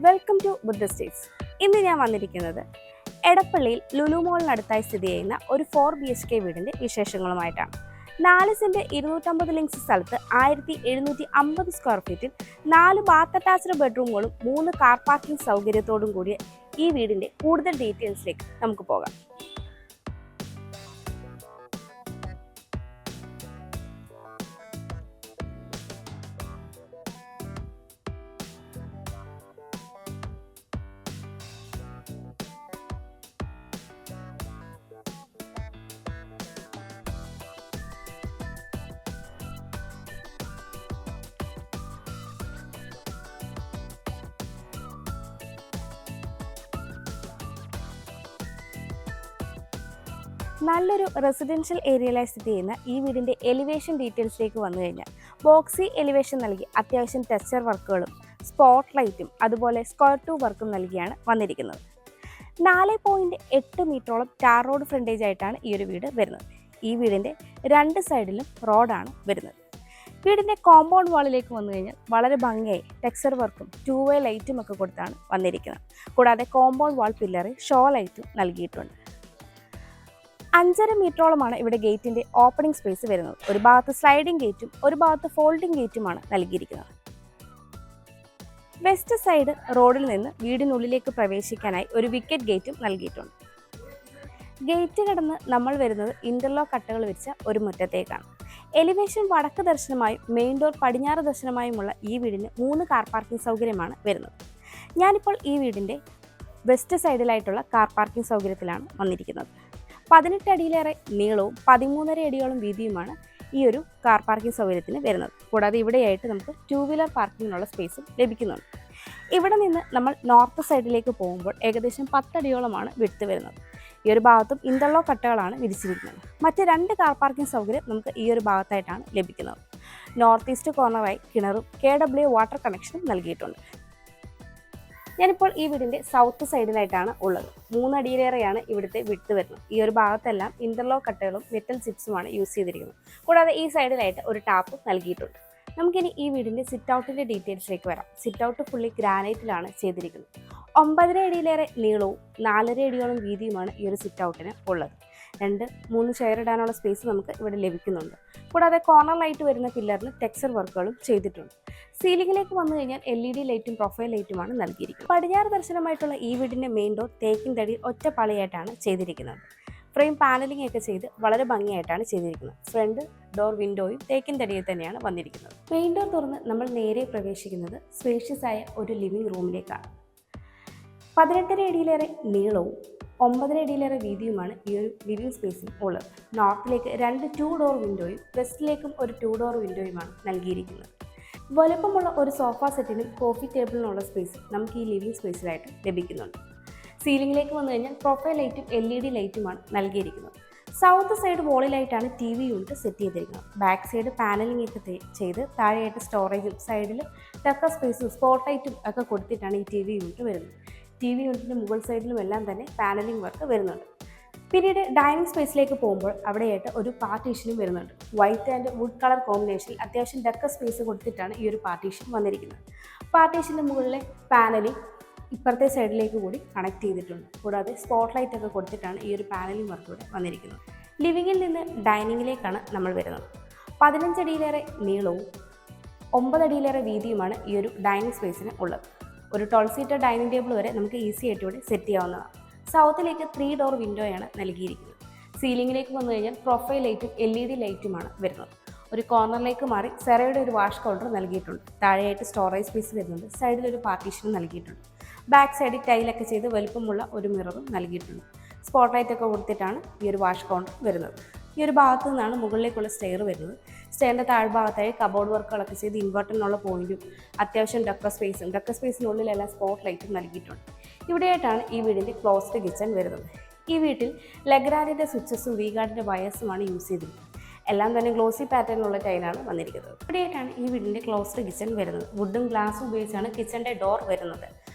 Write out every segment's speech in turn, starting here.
Welcome to Buddha States. ഇന്ന് ഞാൻ വന്നിരിക്കുന്നത് എടപ്പള്ളിയിൽ ലുലു മോളിനടുത്തായി സ്ഥിതി ചെയ്യുന്ന ഒരു 4 BHK വീടിൻ്റെ വിശേഷങ്ങളുമായിട്ടാണ്. 4 സെന്റ് 250 ലിങ്സ് സ്ഥലത്ത് 1750 സ്ക്വയർ ഫീറ്റിൽ 4 ബാത്ത് അറ്റാച്ച്ഡ് ബെഡ്റൂമുകളും 3 കാർ പാർക്കിംഗ് സൗകര്യത്തോടും കൂടിയ ഈ വീടിൻ്റെ കൂടുതൽ ഡീറ്റെയിൽസിലേക്ക് നമുക്ക് പോകാം. നല്ലൊരു റെസിഡൻഷ്യൽ ഏരിയയിലായി സ്ഥിതി ചെയ്യുന്ന ഈ വീടിൻ്റെ എലിവേഷൻ ഡീറ്റെയിൽസിലേക്ക് വന്നു കഴിഞ്ഞാൽ ബോക്സി എലിവേഷൻ നൽകി അത്യാവശ്യം ടെക്സ്ചർ വർക്കുകളും സ്പോട്ട് ലൈറ്റും അതുപോലെ സ്ക്വയർ ടു വർക്കും നൽകിയാണ് വന്നിരിക്കുന്നത്. 4.8 മീറ്ററോളം ടാർ റോഡ് ഫ്രണ്ടേജ് ആയിട്ടാണ് ഈ ഒരു വീട് വരുന്നത്. ഈ വീടിൻ്റെ 2 സൈഡിലും റോഡാണ് വരുന്നത്. വീടിൻ്റെ കോമ്പൗണ്ട് വാളിലേക്ക് വന്നു കഴിഞ്ഞാൽ വളരെ ഭംഗിയായി ടെക്സ്ചർ വർക്കും 2-way ലൈറ്റും ഒക്കെ കൊടുത്താണ് വന്നിരിക്കുന്നത്. കൂടാതെ കോമ്പൗണ്ട് വാൾ പില്ലറിൽ ഷോ ലൈറ്റും നൽകിയിട്ടുണ്ട്. 5.5 മീറ്ററോളമാണ് ഇവിടെ ഗേറ്റിൻ്റെ ഓപ്പണിംഗ് സ്പേസ് വരുന്നത്. ഒരു ഭാഗത്ത് സ്ലൈഡിംഗ് ഗേറ്റും ഒരു ഭാഗത്ത് ഫോൾഡിംഗ് ഗേറ്റുമാണ് നൽകിയിരിക്കുന്നത്. വെസ്റ്റ് സൈഡ് റോഡിൽ നിന്ന് വീടിനുള്ളിലേക്ക് പ്രവേശിക്കാനായി ഒരു വിക്കറ്റ് ഗേറ്റും നൽകിയിട്ടുണ്ട്. ഗേറ്റ് കടന്ന് നമ്മൾ വരുന്നത് ഇന്റർലോക്ക് കട്ടകൾ വെച്ച ഒരു മുറ്റത്തേക്കാണ്. എലിവേഷൻ വടക്ക് ദർശനമായും മെയിൻ ഡോർ പടിഞ്ഞാറ് ദർശനമായുമുള്ള ഈ വീടിന് 3 കാർ പാർക്കിംഗ് സൗകര്യമാണ് വരുന്നത്. ഞാനിപ്പോൾ ഈ വീടിൻ്റെ വെസ്റ്റ് സൈഡിലായിട്ടുള്ള കാർ പാർക്കിംഗ് സൗകര്യത്തിലാണ് വന്നിരിക്കുന്നത്. 18 അടിയിലേറെ നീളവും 13.5 അടിയോളം വീതിയുമാണ് ഈ ഒരു കാർ പാർക്കിംഗ് സൗകര്യത്തിന് വരുന്നത്. കൂടാതെ ഇവിടെയായിട്ട് നമുക്ക് 2 വീലർ പാർക്കിങ്ങിനുള്ള സ്പേസും ലഭിക്കുന്നുണ്ട്. ഇവിടെ നിന്ന് നമ്മൾ നോർത്ത് സൈഡിലേക്ക് പോകുമ്പോൾ ഏകദേശം 10 അടിയോളമാണ് വിഡ്ത്ത് വരുന്നത്. ഈ ഒരു ഭാഗത്തും ഇന്റർലോക്ക് കട്ടകളാണ് വിരിച്ചിരിക്കുന്നത്. മറ്റ് 2 കാർ പാർക്കിംഗ് സൗകര്യം നമുക്ക് ഈ ഒരു ഭാഗത്തായിട്ടാണ് ലഭിക്കുന്നത്. നോർത്ത് ഈസ്റ്റ് കോർണറായി കിണറും KW വാട്ടർ കണക്ഷനും നൽകിയിട്ടുണ്ട്. ഞാനിപ്പോൾ ഈ വീടിൻ്റെ സൗത്ത് സൈഡിലായിട്ടാണ് ഉള്ളത്. 3 അടിയിലേറെയാണ് ഇവിടുത്തെ വിഡ്ത്ത് വരുന്നത്. ഈ ഒരു ഭാഗത്തെല്ലാം ഇന്റർലോക്ക് കട്ടകളും മെറ്റൽ ചിപ്സുമാണ് യൂസ് ചെയ്തിരിക്കുന്നത്. കൂടാതെ ഈ സൈഡിലായിട്ട് ഒരു ടാപ്പും നൽകിയിട്ടുണ്ട്. നമുക്കിനി ഈ വീടിൻ്റെ സിറ്റ് ഔട്ടിൻ്റെ ഡീറ്റെയിൽസിലേക്ക് വരാം. സിറ്റ് ഔട്ട് ഫുള്ളി ഗ്രാനൈറ്റിലാണ് ചെയ്തിരിക്കുന്നത്. 9.5 അടിയിലേറെ നീളവും 4.5 അടിയോളം വീതിയുമാണ് ഈ ഒരു സിറ്റ് ഔട്ടിന് ഉള്ളത്. 2-3 ചെയർ ഇടാനുള്ള സ്പേസ് നമുക്ക് ഇവിടെ ലഭിക്കുന്നുണ്ട്. കൂടാതെ കോർണർ ലൈറ്റ് വരുന്ന പില്ലറിന് ടെക്സ്ചർ വർക്കുകളും ചെയ്തിട്ടുണ്ട്. സീലിംഗിലേക്ക് വന്നു കഴിഞ്ഞാൽ LED ലൈറ്റും പ്രൊഫൈൽ ലൈറ്റുമാണ് നൽകിയിരിക്കുന്നത്. പടിഞ്ഞാറ് ദർശനമായിട്ടുള്ള ഈ വീടിൻ്റെ മെയിൻ ഡോർ തേക്കിൻ തടി ഒറ്റപ്പാളിയായിട്ടാണ് ചെയ്തിരിക്കുന്നത്. ഫ്രെയിം പാനലിംഗ് ഒക്കെ ചെയ്ത് വളരെ ഭംഗിയായിട്ടാണ് ചെയ്തിരിക്കുന്നത്. ഫ്രണ്ട് ഡോർ വിൻഡോയും തേക്കിൻ തടിയിൽ തന്നെയാണ് വന്നിരിക്കുന്നത്. മെയിൻ ഡോർ തുറന്ന് നമ്മൾ നേരെ പ്രവേശിക്കുന്നത് സ്പേഷ്യസ് ആയ ഒരു ലിവിംഗ് റൂമിലേക്കാണ്. 18.5 അടിയിലേറെ നീളവും 9.5 അടിയിലേറെ വീതിയുമാണ് ഈ ഒരു ലിവിംഗ് സ്പേസിൽ ഉള്ളത്. നോർത്തിലേക്ക് 2 2 ഡോർ വിൻഡോയും വെസ്റ്റിലേക്കും ഒരു 2 ഡോർ വിൻഡോയുമാണ് നൽകിയിരിക്കുന്നത്. വലുപ്പമുള്ള ഒരു സോഫ സെറ്റിനും കോഫി ടേബിളിനുള്ള സ്പേസ് നമുക്ക് ഈ ലിവിംഗ് സ്പേസിലായിട്ട് ലഭിക്കുന്നുണ്ട്. സീലിംഗിലേക്ക് വന്നു കഴിഞ്ഞാൽ പ്രൊഫൈൽ ലൈറ്റും LED ലൈറ്റുമാണ് നൽകിയിരിക്കുന്നത്. സൗത്ത് സൈഡ് വോളിലായിട്ടാണ് TV യൂണിറ്റ് സെറ്റ് ചെയ്തിരിക്കുന്നത്. ബാക്ക് സൈഡ് പാനലിംഗ് ഒക്കെ ചെയ്ത് താഴെയായിട്ട് സ്റ്റോറേജും സൈഡിൽ ടക്ക സ്പേസും സ്പോട്ട് ലൈറ്റും ഒക്കെ കൊടുത്തിട്ടാണ് ഈ TV യൂണിറ്റ് വരുന്നത്. TV യൂണിറ്റിൻ്റെ മുകൾ സൈഡിലും എല്ലാം തന്നെ പാനലിംഗ് വർക്ക് വരുന്നുണ്ട്. പിന്നീട് ഡൈനിങ് സ്പേസിലേക്ക് പോകുമ്പോൾ അവിടെയായിട്ട് ഒരു പാർട്ടീഷനും വരുന്നുണ്ട്. വൈറ്റ് ആൻഡ് വുഡ് കളർ കോമ്പിനേഷനിൽ അത്യാവശ്യം ഡെക്ക സ്പേസ് കൊടുത്തിട്ടാണ് ഈ ഒരു പാർട്ടീഷൻ വന്നിരിക്കുന്നത്. പാർട്ടീഷൻ്റെ മുകളിലെ പാനലിംഗ് ഇപ്പുറത്തെ സൈഡിലേക്ക് കൂടി കണക്ട് ചെയ്തിട്ടുണ്ട്. കൂടാതെ സ്പോട്ട് ലൈറ്റ് ഒക്കെ കൊടുത്തിട്ടാണ് ഈ ഒരു പാനലിംഗ് വർക്ക് ഇവിടെ വന്നിരിക്കുന്നത്. ലിവിങ്ങിൽ നിന്ന് ഡൈനിങ്ങിലേക്കാണ് നമ്മൾ വരുന്നത്. 15 അടിയിലേറെ നീളവും 9 അടിയിലേറെ വീതിയുമാണ് ഈ ഒരു ഡൈനിങ് സ്പേസിന് ഉള്ളത്. ഒരു 12 സീറ്റർ ഡൈനിങ് ടേബിൾ വരെ നമുക്ക് ഈസി ആയിട്ട് ഇവിടെ സെറ്റ് ചെയ്യാവുന്നതാണ്. സൗത്തിലേക്ക് 3 ഡോർ വിൻഡോയാണ് നൽകിയിരിക്കുന്നത്. സീലിംഗിലേക്ക് വന്നു കഴിഞ്ഞാൽ പ്രൊഫൈൽ ലൈറ്റും LED ലൈറ്റുമാണ് വരുന്നത്. ഒരു കോർണറിലേക്ക് മാറി സെറയുടെ ഒരു വാഷ് കൗണ്ടർ നൽകിയിട്ടുണ്ട്. താഴെയായിട്ട് സ്റ്റോറേജ് സ്പേസ് വരുന്നുണ്ട്. സൈഡിലൊരു പാർട്ടീഷനും നൽകിയിട്ടുണ്ട്. ബാക്ക് സൈഡിൽ ടൈലൊക്കെ ചെയ്ത് വലുപ്പമുള്ള ഒരു മിററും നൽകിയിട്ടുണ്ട്. സ്പോട്ട് ലൈറ്റ് ഒക്കെ കൊടുത്തിട്ടാണ് ഈ ഒരു വാഷ് കൗണ്ടർ വരുന്നത്. ഈ ഒരു ഭാഗത്തു നിന്നാണ് മുകളിലേക്കുള്ള സ്റ്റെയർ വരുന്നത്. സ്റ്റെയറിൻ്റെ താഴ്ഭാഗത്തായി കബോർഡ് വർക്കുകളൊക്കെ ചെയ്ത് ഇൻവെർട്ടറിനുള്ള പോയിന്റും അത്യാവശ്യം ഡക്ക സ്പേസിനുള്ളിലെല്ലാം സ്പോട്ട് ലൈറ്റും നൽകിയിട്ടുണ്ട്. ഇവിടെയായിട്ടാണ് ഈ വീടിൻ്റെ ക്ലോസ്ഡ് കിച്ചൺ വരുന്നത്. ഈ വീട്ടിൽ ലെഗ്രാൻഡിൻ്റെ സ്വിച്ചസും വീഗാർഡിൻ്റെ വയേഴ്സുമാണ് യൂസ് ചെയ്തിരിക്കുന്നത്. എല്ലാം തന്നെ ഗ്ലോസി പാറ്റേണിലുള്ള ടൈലാണ് വന്നിരിക്കുന്നത്. ഇവിടെയായിട്ടാണ് ഈ വീടിൻ്റെ ക്ലോസ്ഡ് കിച്ചൺ വരുന്നത്. വുഡും ഗ്ലാസും ഉപയോഗിച്ചാണ് കിച്ചൻ്റെ ഡോർ വരുന്നത്.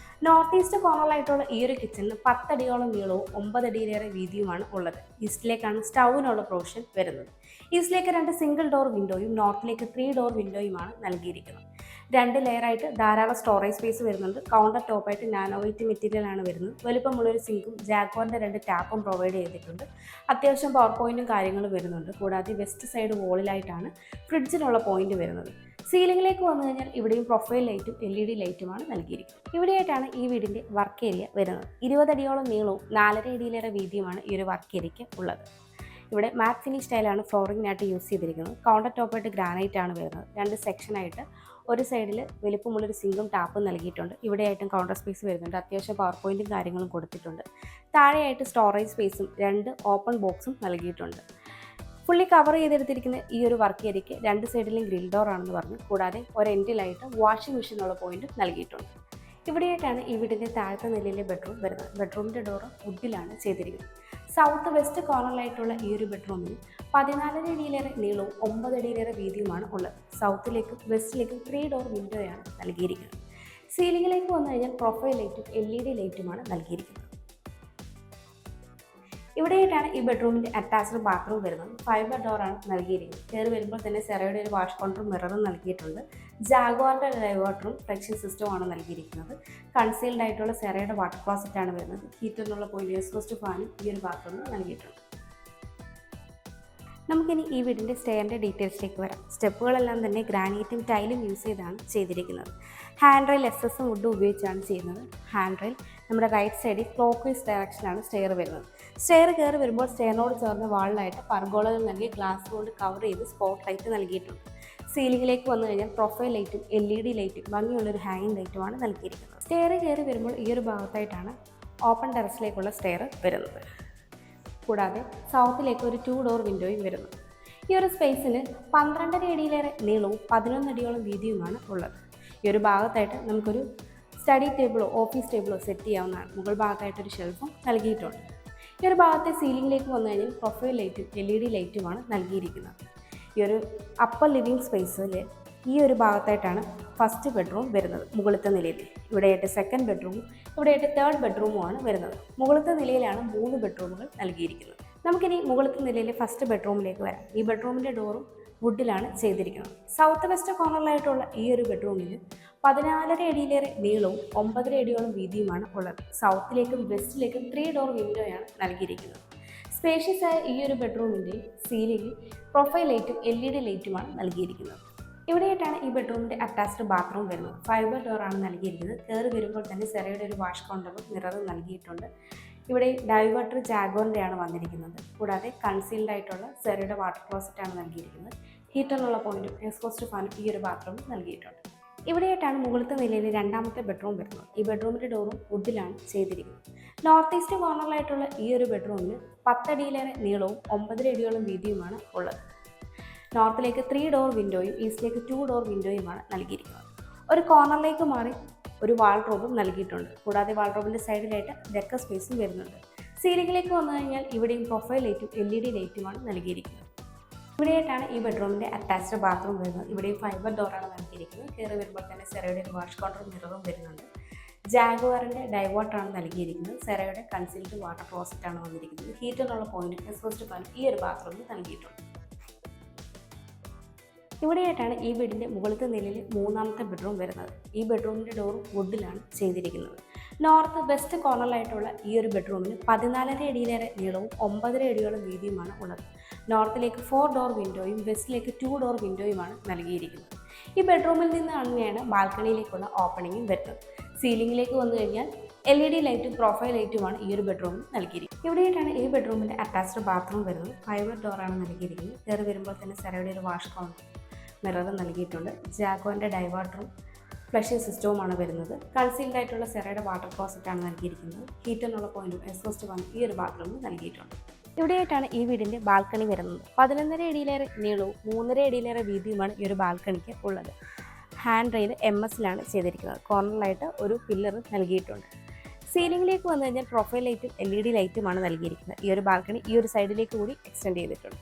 നോർത്ത് ഈസ്റ്റ് കോർണറിലായിട്ടുള്ള ഈ ഒരു കിച്ചണിന് 10 അടിയോളം നീളവും 9 അടിയിലേറെ വീതിയുമാണ് ഉള്ളത്. ഈസ്റ്റിലേക്കാണ് സ്റ്റൗവിനുള്ള പ്രൊവിഷൻ വരുന്നത്. ഈസ്റ്റിലേക്ക് 2 സിംഗിൾ ഡോർ വിൻഡോയും നോർത്തിലേക്ക് 3 ഡോർ വിൻഡോയുമാണ് നൽകിയിരിക്കുന്നത്. 2 ലെയറായിട്ട് ധാരാളം സ്റ്റോറേജ് സ്പേസ് വരുന്നുണ്ട്. കൗണ്ടർ ടോപ്പായിട്ട് നാനോ വൈറ്റ് മെറ്റീരിയൽ ആണ് വരുന്നത്. വലുപ്പമുള്ളൊരു സിങ്കും ജാഗ്വാറിൻ്റെ 2 ടാപ്പും പ്രൊവൈഡ് ചെയ്തിട്ടുണ്ട്. അത്യാവശ്യം പവർ പോയിന്റും കാര്യങ്ങളും വരുന്നുണ്ട്. കൂടാതെ വെസ്റ്റ് സൈഡ് വോളിലായിട്ടാണ് ഫ്രിഡ്ജിനുള്ള പോയിന്റ് വരുന്നത്. സീലിംഗിലേക്ക് വന്നു കഴിഞ്ഞാൽ ഇവിടെയും പ്രൊഫൈൽ ലൈറ്റും LED ലൈറ്റുമാണ് നൽകിയിരിക്കുന്നത്. ഇവിടെയായിട്ടാണ് ഈ വീടിൻ്റെ വർക്ക് ഏരിയ വരുന്നത്. 20 അടിയോളം നീളവും 4.5 അടിയിലേറെ വീതിയുമാണ് ഈ ഒരു വർക്ക് ഏരിയയ്ക്ക് ഉള്ളത്. ഇവിടെ മാറ്റ് ഫിനിഷ് ടൈലാണ് ഫ്ലോറിങ്ങിനായിട്ട് യൂസ് ചെയ്തിരിക്കുന്നത്. കൗണ്ടർ ടോപ്പായിട്ട് ഗ്രാനൈറ്റ് ആണ് വരുന്നത്. 2 സെക്ഷനായിട്ട് ഒരു സൈഡിൽ വലിപ്പമുള്ളൊരു സിങ്കും ടാപ്പും നൽകിയിട്ടുണ്ട്. ഇവിടെയായിട്ടും കൗണ്ടർ സ്പേസ് വരുന്നുണ്ട്. അത്യാവശ്യം പവർ പോയിന്റും കാര്യങ്ങളും കൊടുത്തിട്ടുണ്ട്. താഴെയായിട്ട് സ്റ്റോറേജ് സ്പേസും 2 ഓപ്പൺ ബോക്സും നൽകിയിട്ടുണ്ട്. ഫുള്ളി കവർ ചെയ്തെടുത്തിരിക്കുന്ന ഈ ഒരു വർക്ക് ഏരിയയ്ക്ക് 2 സൈഡിലും ഗ്രിൽ ഡോർ ആണെന്ന് പറഞ്ഞു. കൂടാതെ ഒരു എൻഡിലായിട്ട് വാഷിംഗ് മെഷീനുള്ള പോയിന്റും നൽകിയിട്ടുണ്ട്. ഇവിടെയായിട്ടാണ് ഈ വീടിൻ്റെ താഴത്തെ നിലയിലെ ബെഡ്റൂം വരുന്നത്. ബെഡ്റൂമിൻ്റെ ഡോറ് വുഡിലാണ് ചെയ്തിരിക്കുന്നത്. സൗത്ത് വെസ്റ്റ് കോർണറിലായിട്ടുള്ള ഈ ഒരു ബെഡ്റൂമിൽ 14 അടിയിലേറെ നീളവും 9 അടിയിലേറെ വീതിയുമാണ് ഉള്ളത്. സൗത്തിലേക്കും വെസ്റ്റിലേക്കും 3 ഡോർ വിൻഡോയാണ് നൽകിയിരിക്കുന്നത്. സീലിംഗിലേക്ക് വന്നു കഴിഞ്ഞാൽ പ്രൊഫൈൽ ലൈറ്റും LED ലൈറ്റുമാണ് നൽകിയിരിക്കുന്നത്. ഇവിടെയായിട്ടാണ് ഈ ബെഡ്റൂമിൻ്റെ അറ്റാച്ച്ഡ് ബാത്റൂം വരുന്നത്. ഫൈബർ ഡോറാണ് നൽകിയിരിക്കുന്നത്. കയറി വരുമ്പോൾ തന്നെ സെറയുടെ ഒരു വാഷ് കൗണ്ടറും മിററും നൽകിയിട്ടുണ്ട്. ജാഗ്വാറിൻ്റെ ഡൈവേർട്ടറും ഫ്ലക്ഷൻ സിസ്റ്റവുമാണ് നൽകിയിരിക്കുന്നത്. കൺസീൽഡ് ആയിട്ടുള്ള സെറയുടെ വാട്ടർ ക്ലോസറ്റാണ് വരുന്നത്. ഹീറ്ററിനുള്ള പോയിന്റ് എക്സ്പോസ്റ്റ് ഫാനും ഈ ഒരു ബാത്റൂമിൽ നൽകിയിട്ടുണ്ട്. നമുക്കിനി ഈ വീടിൻ്റെ സ്റ്റെയറിൻ്റെ ഡീറ്റെയിൽസിലേക്ക് വരാം. സ്റ്റെപ്പുകളെല്ലാം തന്നെ ഗ്രാനൈറ്റും ടൈലും യൂസ് ചെയ്താണ് ചെയ്തിരിക്കുന്നത്. ഹാൻഡ് റെയിൽ SS വുഡ് ഉപയോഗിച്ചാണ് ചെയ്യുന്നത്. ഹാൻഡ് റെയിൽ നമ്മുടെ റൈറ്റ് സൈഡിൽ ക്ലോക്ക് വൈസ് ഡയറക്ഷനാണ് സ്റ്റെയർ വരുന്നത്. സ്റ്റെയർ കയറി വരുമ്പോൾ സ്റ്റെയറിനോട് ചേർന്ന് വാളിലായിട്ട് പർഗോളകൾ നൽകി ഗ്ലാസ് കൊണ്ട് കവർ ചെയ്ത് സ്പോട്ട് ലൈറ്റ് നൽകിയിട്ടുണ്ട്. സീലിംഗിലേക്ക് വന്നു കഴിഞ്ഞാൽ പ്രൊഫൈൽ ലൈറ്റും LED ലൈറ്റും ഭംഗിയുള്ളൊരു ഹാങ്ങിങ് ലൈറ്റുമാണ് നൽകിയിരിക്കുന്നത്. സ്റ്റെയർ കയറി വരുമ്പോൾ ഈ ഒരു ഭാഗത്തായിട്ടാണ് ഓപ്പൺ ടെറസിലേക്കുള്ള സ്റ്റെയർ വരുന്നത്. കൂടാതെ സൗത്തിലേക്ക് ഒരു 2 ഡോർ വിൻഡോയും വരുന്നു. ഈ ഒരു സ്പേസിന് 12.5 അടിയിലേറെ നീളവും 11 അടിയോളം വീതിയുമാണ് ഉള്ളത്. ഈ ഒരു ഭാഗത്തായിട്ട് നമുക്കൊരു സ്റ്റഡി ടേബിളോ ഓഫീസ് ടേബിളോ സെറ്റ് ചെയ്യാവുന്നതാണ്. മുകൾ ഭാഗത്തായിട്ടൊരു ഷെൽഫും നൽകിയിട്ടുണ്ട്. ഈ ഒരു ഭാഗത്തെ സീലിംഗിലേക്ക് വന്നു കഴിഞ്ഞാൽ പ്രൊഫൈൽ ലൈറ്റും LED ലൈറ്റുമാണ് നൽകിയിരിക്കുന്നത്. ഈ ഒരു അപ്പർ ലിവിങ് സ്പേസിൽ ഈ ഒരു ഭാഗത്തായിട്ടാണ് ഫസ്റ്റ് ബെഡ്റൂം വരുന്നത്. മുകളിലത്തെ നിലയിൽ ഇവിടെയായിട്ട് സെക്കൻഡ് ബെഡ്റൂമും ഇവിടെയായിട്ട് തേർഡ് ബെഡ്റൂമുമാണ് വരുന്നത്. മുകളിലത്തെ നിലയിലാണ് 3 ബെഡ്റൂമുകൾ നൽകിയിരിക്കുന്നത്. നമുക്കിനി മുകളിലത്തെ നിലയിലെ ഫസ്റ്റ് ബെഡ്റൂമിലേക്ക് വരാം. ഈ ബെഡ്റൂമിൻ്റെ ഡോറും വുഡിലാണ് ചെയ്തിരിക്കുന്നത്. സൗത്ത് വെസ്റ്റ് കോർണറിലായിട്ടുള്ള ഈ ഒരു ബെഡ്റൂമിൽ 14.5 അടിയിലേറെ നീളവും 9.5 അടിയോളം വീതിയുമാണ് ഉള്ളത്. സൗത്തിലേക്കും വെസ്റ്റിലേക്കും 3 ഡോർ വിൻഡോയാണ് നൽകിയിരിക്കുന്നത്. സ്പേഷ്യസ് ആയ ഈ ഒരു ബെഡ്റൂമിൻ്റെ സീലിംഗിൽ പ്രൊഫൈൽ ലൈറ്റും LED ലൈറ്റുമാണ് നൽകിയിരിക്കുന്നത്. ഇവിടെയായിട്ടാണ് ഈ ബെഡ്റൂമിൻ്റെ അറ്റാച്ച്ഡ് ബാത്റൂം വരുന്നത്. ഫൈബർ ഡോറാണ് നൽകിയിരിക്കുന്നത്. കയറി വരുമ്പോൾ തന്നെ സെറയുടെ ഒരു വാഷ് കൗണ്ടറും മിററും നൽകിയിട്ടുണ്ട്. ഇവിടെ ഡൈവേർട്ടർ ജാഗ്വാറിൻ്റെയാണ് വന്നിരിക്കുന്നത്. കൂടാതെ കൺസീൽഡ് ആയിട്ടുള്ള സെറയുടെ വാട്ടർ ക്ലോസറ്റാണ് നൽകിയിരിക്കുന്നത്. ഹീറ്ററിനുള്ള പോയിന്റും എക്സ്പോസ്റ്റ് ഫാനും ഈ ഒരു ബാത്റൂമിൽ നൽകിയിട്ടുണ്ട്. ഇവിടെയായിട്ടാണ് മുകളിലത്തെ നിലയിൽ രണ്ടാമത്തെ ബെഡ്റൂം വരുന്നത്. ഈ ബെഡ്റൂമിൻ്റെ ഡോറും വുഡിലാണ് ചെയ്തിരിക്കുന്നത്. നോർത്ത് ഈസ്റ്റ് കോർണറിലായിട്ടുള്ള ഈ ഒരു ബെഡ്റൂമിന് 10 അടിയിലേറെ നീളവും 9 അടിയോളം വീതിയുമാണ് ഉള്ളത്. നോർത്തിലേക്ക് 3 ഡോർ വിൻഡോയും ഈസ്റ്റിലേക്ക് 2 ഡോർ വിൻഡോയുമാണ് നൽകിയിരിക്കുന്നത്. ഒരു കോർണറിലേക്ക് മാറി ഒരു വാൾഡ്രോബും നൽകിയിട്ടുണ്ട്. കൂടാതെ വാൾഡ്രോബിൻ്റെ സൈഡിലായിട്ട് ഡെക്കർ സ്പേസും വരുന്നുണ്ട്. സീലിംഗിലേക്ക് വന്നു കഴിഞ്ഞാൽ ഇവിടെയും പ്രൊഫൈൽ ലൈറ്റും LED ലൈറ്റുമാണ് നൽകിയിരിക്കുന്നത്. ഇവിടെയായിട്ടാണ് ഈ ബെഡ്റൂമിൻ്റെ അറ്റാച്ച്ഡ് ബാത്റൂം വരുന്നത്. ഇവിടെയും ഫൈബർ ഡോറാണ് നൽകിയിരിക്കുന്നത്. കയറി വരുമ്പോൾ തന്നെ സെറയുടെ ഒരു വാഷ് കൗണ്ടറും മിററും വരുന്നുണ്ട്. ജാഗ്വാറിൻ്റെ ഡൈവേർട്ടറാണ് നൽകിയിരിക്കുന്നത്. സെറയുടെ കൺസീൽഡ് വാട്ടർ ക്ലോസറ്റാണ് വന്നിരിക്കുന്നത്. ഹീറ്ററിനുള്ള പോയിന്റ് എക്സ്പോസ്റ്റ് ഫാൻ ഈ ഒരു ബാത്റൂമിൽ നൽകിയിട്ടുണ്ട്. ഇവിടെയായിട്ടാണ് ഈ വീടിൻ്റെ മുകളിലത്തെ നിലയിൽ മൂന്നാമത്തെ ബെഡ്റൂം വരുന്നത്. ഈ ബെഡ്റൂമിൻ്റെ ഡോർ വുഡിലാണ് ചെയ്തിരിക്കുന്നത്. നോർത്ത് വെസ്റ്റ് കോർണറിലായിട്ടുള്ള ഈ ഒരു ബെഡ്റൂമിന് 14.5 അടിയിലേറെ നീളവും 9.5 അടിയോളം വീതിയുമാണ് ഉള്ളത്. നോർത്തിലേക്ക് 4 ഡോർ വിൻഡോയും വെസ്റ്റിലേക്ക് 2 ഡോർ വിൻഡോയുമാണ് നൽകിയിരിക്കുന്നത്. ഈ ബെഡ്റൂമിൽ നിന്ന് തന്നെയാണ് ബാൽക്കണിയിലേക്കുള്ള ഓപ്പണിങ്ങും വരുന്നത്. സീലിംഗിലേക്ക് വന്നു കഴിഞ്ഞാൽ LED ലൈറ്റും പ്രൊഫൈൽ ലൈറ്റുമാണ് ഈ ഒരു ബെഡ്റൂമിൽ നൽകിയിരിക്കുന്നത്. ഇവിടെയായിട്ടാണ് ഈ ബെഡ്റൂമിൻ്റെ അറ്റാച്ച്ഡ് ബാത്റൂം വരുന്നത്. ഫൈബർ ഡോറാണ് നൽകിയിരിക്കുന്നത്. കയറി വരുമ്പോൾ തന്നെ സെറയുടെ ഒരു വാഷ് കൗണ്ടർ മിററും നൽകിയിട്ടുണ്ട്. ജാഗ്വാറിൻ്റെ ഡൈവേർട്ടറും ഫ്ലഷിംഗ് സിസ്റ്റവുമാണ് വരുന്നത്. കൺസീൽഡ് ആയിട്ടുള്ള സെറയുടെ വാട്ടർ ക്ലോസറ്റാണ് നൽകിയിരിക്കുന്നത്. ഹീറ്ററിനുള്ള പോയിന്റും എക്സ്പോസ്റ്റ് ഫാനും ഈ ഒരു ബാത്റൂമിൽ നൽകിയിട്ടുണ്ട്. ഇവിടെയായിട്ടാണ് ഈ വീടിൻ്റെ ബാൽക്കണി വരുന്നത്. 11.5 അടിയിലേറെ നീളവും 3.5 അടിയിലേറെ വീതിയുമാണ് ഈ ഒരു ബാൽക്കണിക്ക് ഉള്ളത്. ഹാൻഡ് റെയിൽ MS ചെയ്തിരിക്കുന്നത്. കോർണറിലായിട്ട് ഒരു പില്ലർ നൽകിയിട്ടുണ്ട്. സീലിംഗിലേക്ക് വന്നു കഴിഞ്ഞാൽ പ്രൊഫൈൽ ലൈറ്റും LED ലൈറ്റുമാണ് നൽകിയിരിക്കുന്നത്. ഈ ഒരു ബാൽക്കണി ഈ ഒരു സൈഡിലേക്ക് കൂടി എക്സ്റ്റെൻഡ് ചെയ്തിട്ടുണ്ട്.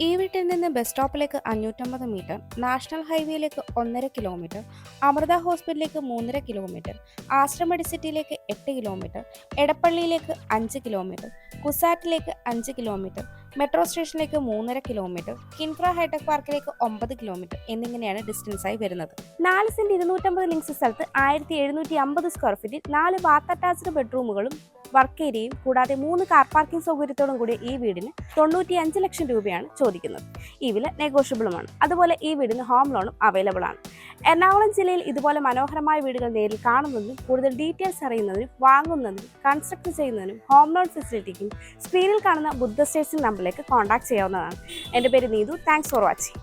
ഈ വീട്ടിൽ നിന്ന് ബസ് സ്റ്റോപ്പിലേക്ക് 550 മീറ്റർ, നാഷണൽ ഹൈവേയിലേക്ക് 1.5 കിലോമീറ്റർ, അമൃത ഹോസ്പിറ്റലിലേക്ക് 3.5 കിലോമീറ്റർ, ആശ്രം മെഡിസിറ്റിയിലേക്ക് 8 കിലോമീറ്റർ, എടപ്പള്ളിയിലേക്ക് 5 കിലോമീറ്റർ, കുസാറ്റിലേക്ക് 5 കിലോമീറ്റർ, മെട്രോ സ്റ്റേഷനിലേക്ക് 3.5 കിലോമീറ്റർ, കിൻഫ്ര ഹൈടെക് പാർക്കിലേക്ക് 9 കിലോമീറ്റർ എന്നിങ്ങനെയാണ് ഡിസ്റ്റൻസായി വരുന്നത്. 4 സെന്റ് 250 ലിങ്സ് സ്ഥലത്ത് 1750 സ്ക്വയർ ഫീറ്റിൽ 4 ബാത്ത് അറ്റാച്ച്ഡ് ബെഡ്റൂമുകളും വർക്ക് ഏരിയയും കൂടാതെ 3 കാർ പാർക്കിംഗ് സൗകര്യത്തോടും കൂടിയ ഈ വീടിന് 95 ലക്ഷം രൂപയാണ് ചോദിക്കുന്നത്. ഈ വില നെഗോഷ്യബിളുമാണ്. അതുപോലെ ഈ വീടിന് ഹോം ലോണും അവൈലബിൾ ആണ്. എറണാകുളം ജില്ലയിൽ ഇതുപോലെ മനോഹരമായ വീടുകൾ നേരിൽ കാണുന്നതിനും കൂടുതൽ ഡീറ്റെയിൽസ് അറിയുന്നതിനും വാങ്ങുന്നതിനും കൺസ്ട്രക്ട് ചെയ്യുന്നതിനും ഹോം ലോൺ ഫെസിലിറ്റിക്കും സ്ക്രീനിൽ കാണുന്ന ബുദ്ധ സ്റ്റേറ്റ്സിംഗ് നമ്പറിലേക്ക് കോൺടാക്ട് ചെയ്യാവുന്നതാണ്. എൻ്റെ പേര് നീതു. Thanks for watching.